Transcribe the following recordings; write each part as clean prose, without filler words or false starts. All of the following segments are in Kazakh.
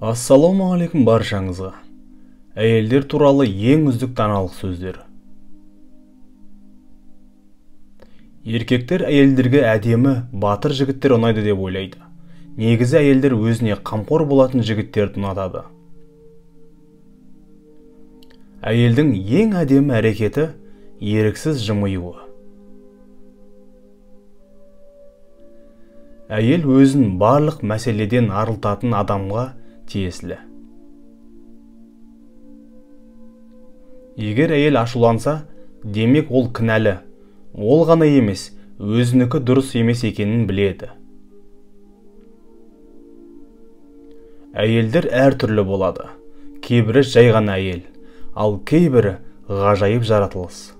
Ассалаумағалейкум баршаңызға. Әйелдер туралы ең үздік даналық сөздер. Еркектер әйелдерге әдемі, батыр жігіттер ұнайды деп ойлайды. Негізі әйелдер өзіне қамқор болатын жігіттерді ұнатады. Әйелдің ең әдемі әрекеті еріксіз жымиюы. Әйел өзін барлық мәселеден арылтатын адамға тиесілі. Егер әйел ашуланса, демек ол кінәлі. Ол ғана емес, өзінікі дұрыс емес екенін біледі. Әйелдер әртүрлі болады. Кейбірі жай ғана әйел, ал кейбірі ғажайып жаратылыс.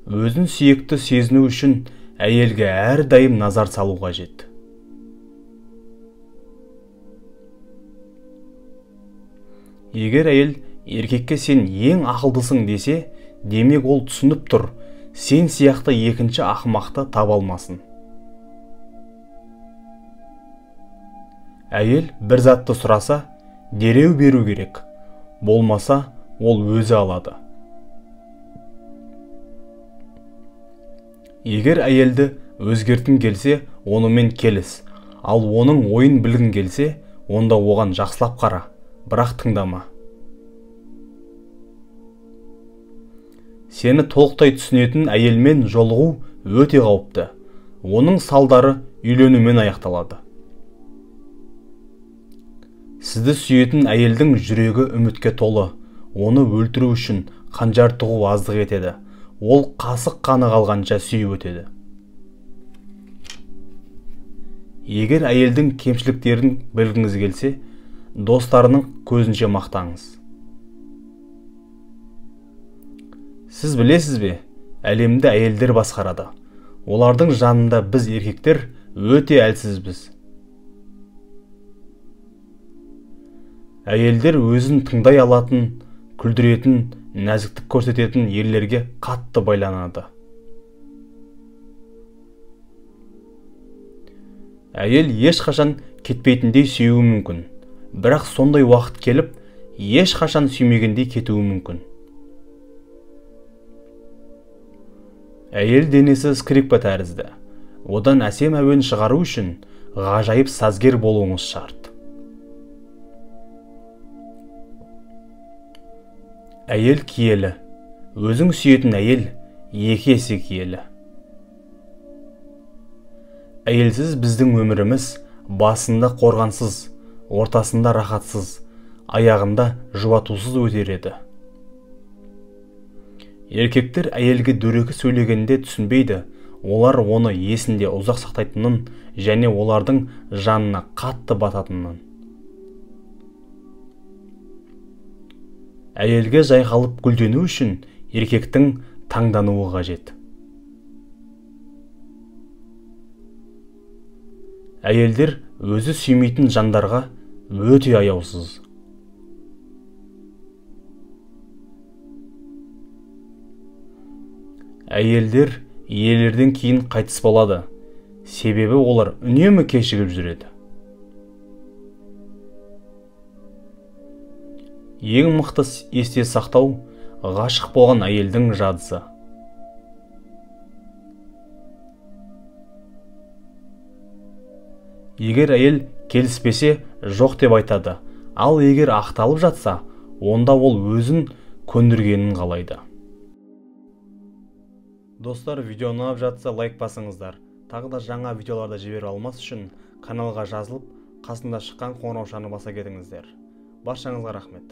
Өзін сүйікті сезіну үшін әйелге әрдайым назар салу қажет. Егер әйел еркекке сен ең ақылдысың десе, демек ол түсініп тұр, сен сияқты екінші ақымақты таба алмасын. Әйел бір затты сұраса, дереу беру керек, болмаса ол өзі алады. Егер әйелді өзгертін келсе, онымен келіс, ал оның ойын білгің келсе, онда оған жақсылап қара, бірақ тыңдама. Сені толықтай түсінетін әйелмен жолығу өте қауіпті. Оның салдары үйленумен аяқталады. Сізді сүйетін әйелдің жүрегі үмітке толы. Оны өлтіру үшін қанжар тығу аздық етеді. Ол қасық қаны қалғанша сүйіп өтеді. Егер әйелдің кемшіліктерін білгіңіз келсе, достарының көзінше мақтаңыз. Сіз білесіз бе, әлемді әйелдер басқарады. Олардың жанында біз еркектер өте әлсізбіз. Әйелдер өзін тыңдай алатын, күлдіретін, нәзіктік көрсететін ерлерге қатты байланады. Әйел ешқашан кетпейтіндей сүюі мүмкін, бірақ сондай уақыт келіп, ешқашан сүймегендей кетуі мүмкін. Әйел денесі скрипка тәрізді. Одан әсем әуен шығару үшін ғажайып сазгер болуыңыз шарт. Әйел киелі. Өзің сүйетін әйел екі есе киелі. Әйелсіз біздің өміріміз басында қорғансыз, ортасында рахатсыз, аяғында жұбатусыз өтер еді. Еркектер әйелге дөрекі сөйлегенде түсінбейді, олар оны есінде ұзақ сақтайтынын және олардың жанына қатты бататынын. Әйелге жайқалып гүлдену үшін еркектің таңдануы қажет. Әйелдер өзі сүймейтін жандарға өте аяусыз. Әйелдер ерлерден кейін қайтыс болады, себебі олар үнемі кешігіп жүреді. Ең мықты есте сақтау ғашық болған әйелдің жадысы. Егер әйел келіспесе, жоқ деп айтады, ал егер ақталып жатса, онда ол өзін көндіргенін қалайды. Достар, видеоны ұнап жатса лайк басыңыздар. Тағы да жаңа видеоларды жібере алмас үшін каналға жазылып, қасында шыққан қоңыраушаны баса кетіңіздер. Баршаңызға рахмет.